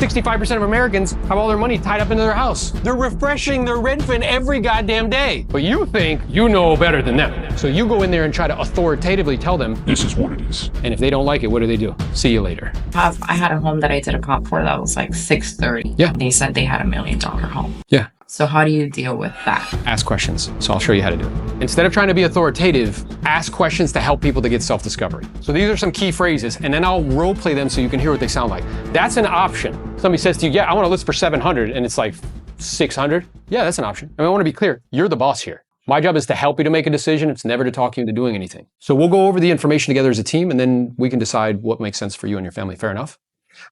65% of Americans have all their money tied up into their house. They're refreshing their Redfin every goddamn day. But you think you know better than them. So you go in there and try to authoritatively tell them, this is what it is. And if they don't like it, what do? See you later. I had a home that I did a comp for that was like 630. Yeah. They said they had $1 million home. Yeah. So how do you deal with that? Ask questions. So I'll show you how to do it. Instead of trying to be authoritative, ask questions to help people to get self-discovery. So these are some key phrases, and then I'll role play them so you can hear what they sound like. That's an option. Somebody says to you, yeah, I want to list for 700, and it's like 600. Yeah, that's an option. I want to be clear. You're the boss here. My job is to help you to make a decision. It's never to talk you into doing anything. So we'll go over the information together as a team, and then we can decide what makes sense for you and your family. Fair enough?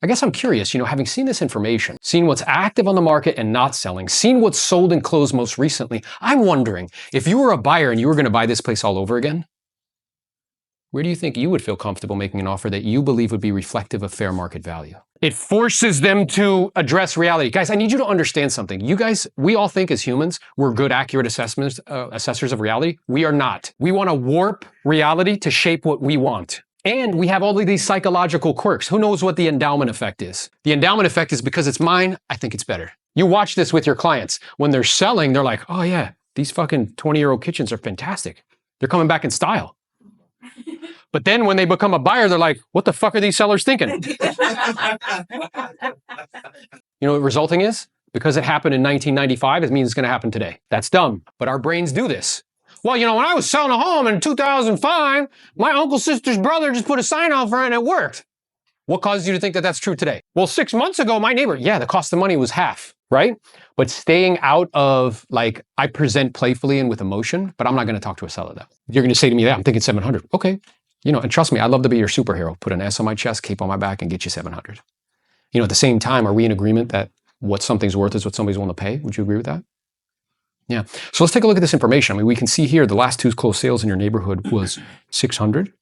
I guess I'm curious, having seen this information, seen what's active on the market and not selling, seen what's sold and closed most recently, I'm wondering, if you were a buyer and you were going to buy this place all over again, where do you think you would feel comfortable making an offer that you believe would be reflective of fair market value? It forces them to address reality. Guys, I need you to understand something. You guys, we all think as humans, we're good, accurate assessors of reality. We are not. We want to warp reality to shape what we want. And we have all of these psychological quirks. Who knows what the endowment effect is? The endowment effect is because it's mine, I think it's better. You watch this with your clients. When they're selling, they're like, oh yeah, these fucking 20-year-old kitchens are fantastic. They're coming back in style. But then when they become a buyer, they're like, what the fuck are these sellers thinking? You know what resulting is? Because it happened in 1995, it means it's gonna happen today. That's dumb, but our brains do this. Well, when I was selling a home in 2005, my uncle's sister's brother just put a sign out for it and it worked. What causes you to think that that's true today? Well, 6 months ago, my neighbor, yeah, the cost of money was half, right? But staying out of, like, I present playfully and with emotion, but I'm not gonna talk to a seller though. You're gonna say to me, yeah, I'm thinking 700. Okay, and trust me, I'd love to be your superhero. Put an S on my chest, cape on my back, and get you 700. At the same time, are we in agreement that what something's worth is what somebody's willing to pay? Would you agree with that? Yeah. So let's take a look at this information. I mean, we can see here the last 2 closed sales in your neighborhood was 600.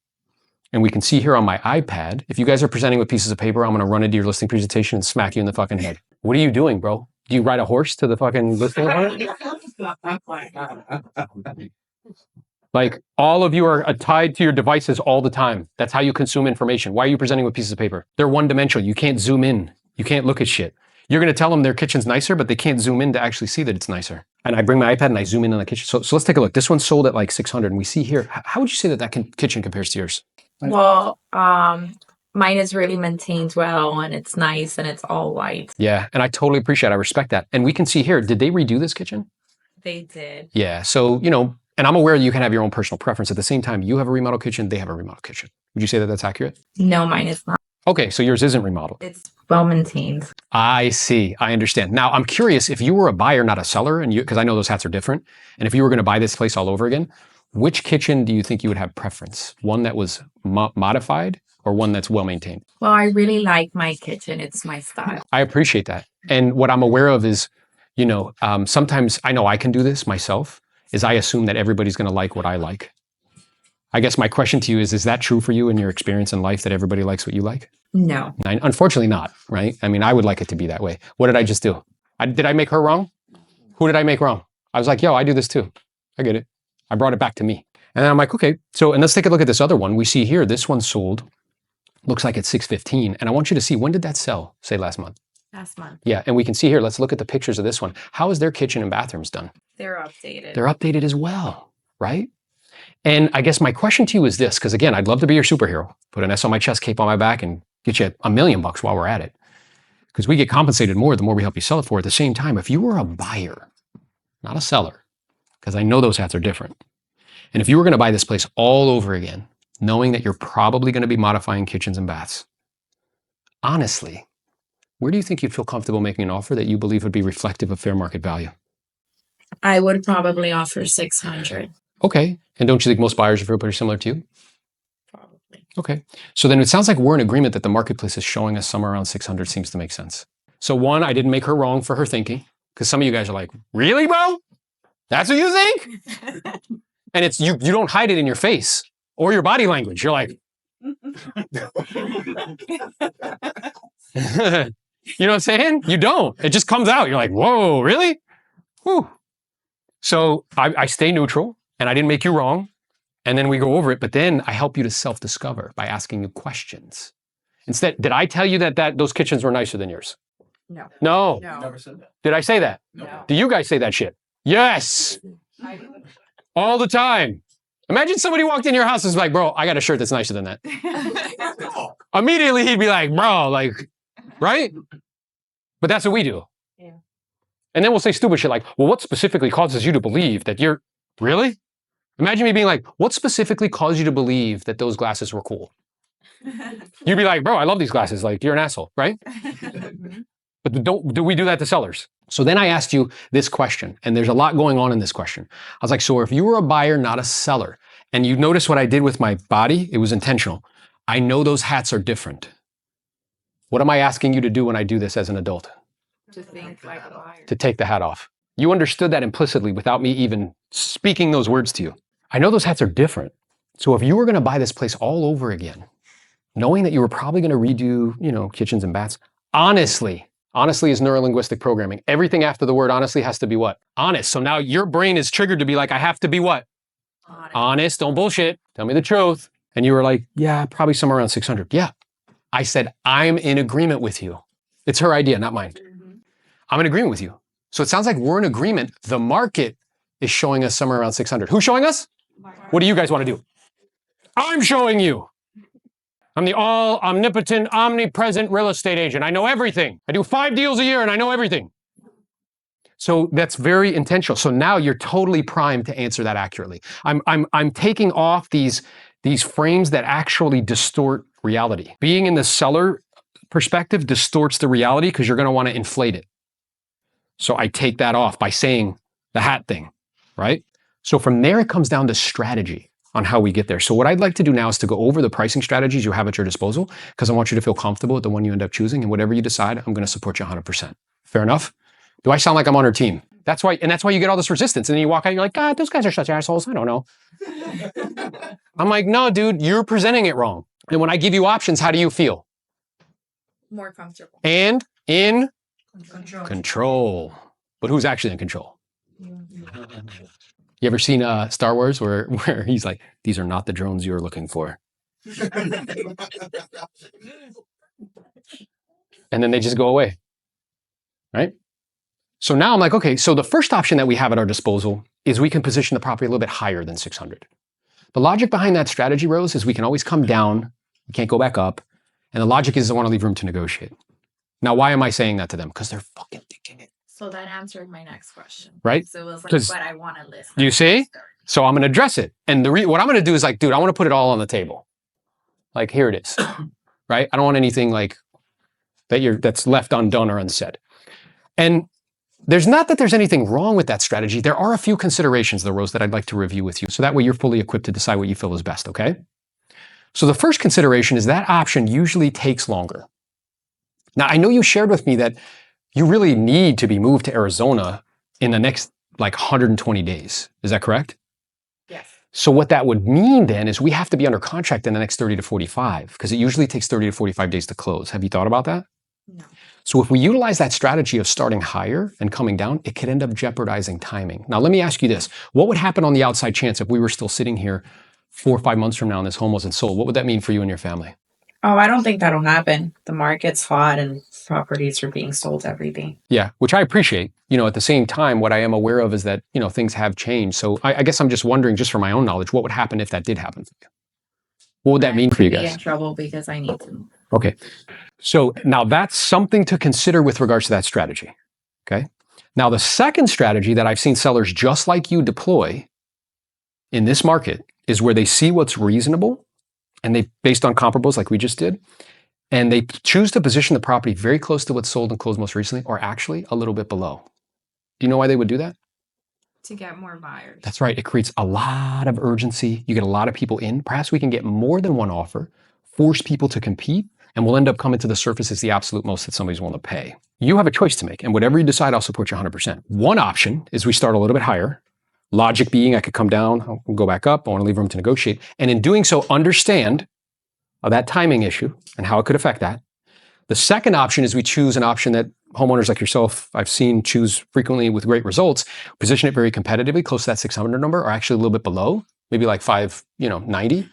And we can see here on my iPad, if you guys are presenting with pieces of paper, I'm going to run into your listing presentation and smack you in the fucking head. What are you doing, bro? Do you ride a horse to the fucking listing? Like, all of you are tied to your devices all the time. That's how you consume information. Why are you presenting with pieces of paper? They're one-dimensional. You can't zoom in. You can't look at shit. You're going to tell them their kitchen's nicer, but they can't zoom in to actually see that it's nicer. And I bring my iPad and I zoom in on the kitchen. So let's take a look. This one sold at like 600, and we see here, how would you say that kitchen compares to yours? Well, mine is really maintained well, and it's nice, and it's all white. Yeah, and I totally appreciate it. I respect that. And we can see here, did they redo this kitchen? They did. Yeah, so, and I'm aware you can have your own personal preference. At the same time, you have a remodel kitchen, they have a remodel kitchen. Would you say that that's accurate? No, mine is not. Okay, so yours isn't remodeled. It's well maintained. I see. I understand. Now, I'm curious, if you were a buyer, not a seller, and because I know those hats are different, and if you were going to buy this place all over again, which kitchen do you think you would have preference? One that was modified or one that's well maintained? Well, I really like my kitchen. It's my style. I appreciate that. And what I'm aware of is, sometimes I know I can do this myself, is I assume that everybody's going to like what I like. I guess my question to you is that true for you in your experience in life, that everybody likes what you like? No. Unfortunately not, right? I mean, I would like it to be that way. What did I just do? Did I make her wrong? Who did I make wrong? I was like, yo, I do this too. I get it. I brought it back to me. And then I'm like, okay, and let's take a look at this other one. We see here, this one sold, looks like it's 615. And I want you to see, when did that sell? Say last month. Last month. Yeah, and we can see here, let's look at the pictures of this one. How is their kitchen and bathrooms done? They're updated. They're updated as well, right? And I guess my question to you is this, because again, I'd love to be your superhero. Put an S on my chest, cape on my back, and get you $1 million while we're at it. Because we get compensated more the more we help you sell it for. At the same time, if you were a buyer, not a seller, because I know those hats are different. And if you were going to buy this place all over again, knowing that you're probably going to be modifying kitchens and baths, honestly, where do you think you'd feel comfortable making an offer that you believe would be reflective of fair market value? I would probably offer 600. Okay. And don't you think most buyers are pretty similar to you? Probably. Okay. So then it sounds like we're in agreement that the marketplace is showing us somewhere around 600 seems to make sense. So one, I didn't make her wrong for her thinking, because some of you guys are like, really, bro? That's what you think? And it's you don't hide it in your face or your body language. You're like, you know what I'm saying? You don't. It just comes out. You're like, whoa, really? Whew. So I stay neutral, and I didn't make you wrong. And then we go over it, but then I help you to self-discover by asking you questions. Instead, did I tell you that those kitchens were nicer than yours? No. No. No. Never said that. Did I say that? No. Do you guys say that shit? Yes. All the time. Imagine somebody walked in your house and was like, bro, I got a shirt that's nicer than that. Immediately he'd be like, bro, like, right? But that's what we do. Yeah. And then we'll say stupid shit like, well, what specifically causes you to believe that you're, really? Imagine me being like, what specifically caused you to believe that those glasses were cool? You'd be like, bro, I love these glasses. Like, you're an asshole, right? But do we do that to sellers? So then I asked you this question, and there's a lot going on in this question. I was like, so if you were a buyer, not a seller, and you notice what I did with my body, it was intentional. I know those hats are different. What am I asking you to do when I do this as an adult? To think like a buyer. To take the hat off. You understood that implicitly without me even speaking those words to you. I know those hats are different. So if you were going to buy this place all over again, knowing that you were probably going to redo, kitchens and baths, honestly is neurolinguistic programming. Everything after the word honestly has to be what? Honest. So now your brain is triggered to be like, I have to be what? Honest. Don't bullshit. Tell me the truth. And you were like, yeah, probably somewhere around 600. Yeah. I said, I'm in agreement with you. It's her idea, not mine. I'm in agreement with you. So it sounds like we're in agreement. The market is showing us somewhere around 600. Who's showing us? What do you guys want to do? I'm showing you. I'm the all omnipotent, omnipresent real estate agent. I know everything. I do 5 deals a year and I know everything. So that's very intentional. So now you're totally primed to answer that accurately. I'm taking off these frames that actually distort reality. Being in the seller perspective distorts the reality because you're going to want to inflate it. So I take that off by saying the hat thing, right? So from there, it comes down to strategy on how we get there. So what I'd like to do now is to go over the pricing strategies you have at your disposal, because I want you to feel comfortable with the one you end up choosing, and whatever you decide, I'm going to support you 100%. Fair enough? Do I sound like I'm on her team? That's why you get all this resistance. And then you walk out, you're like, God, those guys are such assholes. I don't know. I'm like, no, dude, you're presenting it wrong. And when I give you options, how do you feel? More comfortable. And in Control. control. But who's actually in control? You ever seen Star Wars where he's like, these are not the drones you're looking for. And then they just go away, right? So now I'm like, okay, so the first option that we have at our disposal is we can position the property a little bit higher than 600. The logic behind that strategy, Rose, is we can always come down, we can't go back up, and the logic is I want to leave room to negotiate. Now, why am I saying that to them? Because they're fucking thinking it. So that answered my next question. Right? So it was like, 'Cause but I want to list. you see? So I'm going to address it. And what I'm going to do is like, dude, I want to put it all on the table. Like, here it is, right? I don't want anything like that's left undone or unsaid. And there's not that there's anything wrong with that strategy. There are a few considerations, though, Rose, that I'd like to review with you. So that way you're fully equipped to decide what you feel is best, okay? So the first consideration is that option usually takes longer. Now, I know you shared with me that you really need to be moved to Arizona in the next 120 days. Is that correct? Yes. So what that would mean then is we have to be under contract in the next 30 to 45 because it usually takes 30 to 45 days to close. Have you thought about that? No. So if we utilize that strategy of starting higher and coming down, it could end up jeopardizing timing. Now, let me ask you this. What would happen on the outside chance if we were still sitting here 4 or 5 months from now and this home wasn't sold? What would that mean for you and your family? Oh, I don't think that'll happen. The market's hot and properties are being sold every day. Yeah, which I appreciate. At the same time, what I am aware of is that, things have changed. So I guess I'm just wondering, just for my own knowledge, what would happen if that did happen for you? What would that mean for you Be guys? in trouble because I need to. Okay. So now that's something to consider with regards to that strategy. Okay. Now, the second strategy that I've seen sellers just like you deploy in this market is where they see what's reasonable and they, based on comparables like we just did, and they choose to position the property very close to what's sold and closed most recently, or actually a little bit below. Do you know why they would do that? To get more buyers. That's right. It creates a lot of urgency. You get a lot of people in. Perhaps we can get more than one offer, force people to compete, and we'll end up coming to the surface as the absolute most that somebody's willing to pay. You have a choice to make, and whatever you decide, I'll support you 100%. One option is we start a little bit higher. Logic being I could come down, I'll go back up. I want to leave room to negotiate. And in doing so, understand that timing issue and how it could affect that. The second option is we choose an option that homeowners like yourself, I've seen choose frequently with great results, position it very competitively, close to that 600 number, or actually a little bit below, maybe like 590.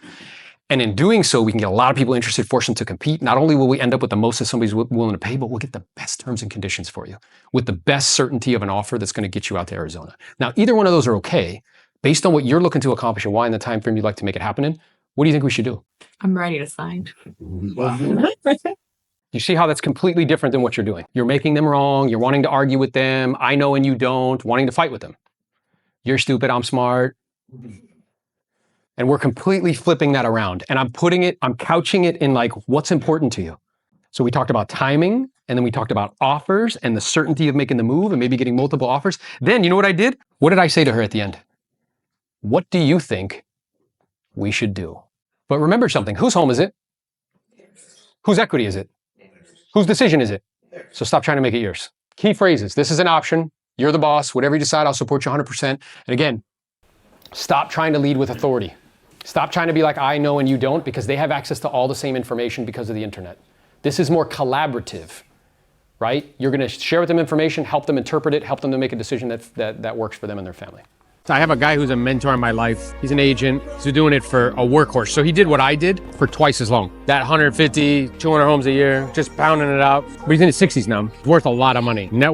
And in doing so, we can get a lot of people interested, force them to compete. Not only will we end up with the most that somebody's willing to pay, but we'll get the best terms and conditions for you with the best certainty of an offer that's going to get you out to Arizona. Now, either one of those are okay. Based on what you're looking to accomplish and why in the time frame you'd like to make it happen in, what do you think we should do? I'm ready to sign. You see how that's completely different than what you're doing. You're making them wrong. You're wanting to argue with them. I know and you don't, wanting to fight with them. You're stupid, I'm smart. And we're completely flipping that around. And I'm couching it in like, what's important to you? So we talked about timing, and then we talked about offers and the certainty of making the move and maybe getting multiple offers. Then you know what I did? What did I say to her at the end? What do you think we should do? But remember something, whose home is it? Whose equity is it? Whose decision is it? So stop trying to make it yours. Key phrases, this is an option. You're the boss, whatever you decide, I'll support you 100%. And again, stop trying to lead with authority. Stop trying to be like, I know and you don't, because they have access to all the same information because of the internet. This is more collaborative, right? You're gonna share with them information, help them interpret it, help them to make a decision that works for them and their family. I have a guy who's a mentor in my life. He's an agent. He's doing it for a workhorse. So he did what I did for twice as long. That 150, 200 homes a year, just pounding it out. But he's in his 60s now. He's worth a lot of money. Net worth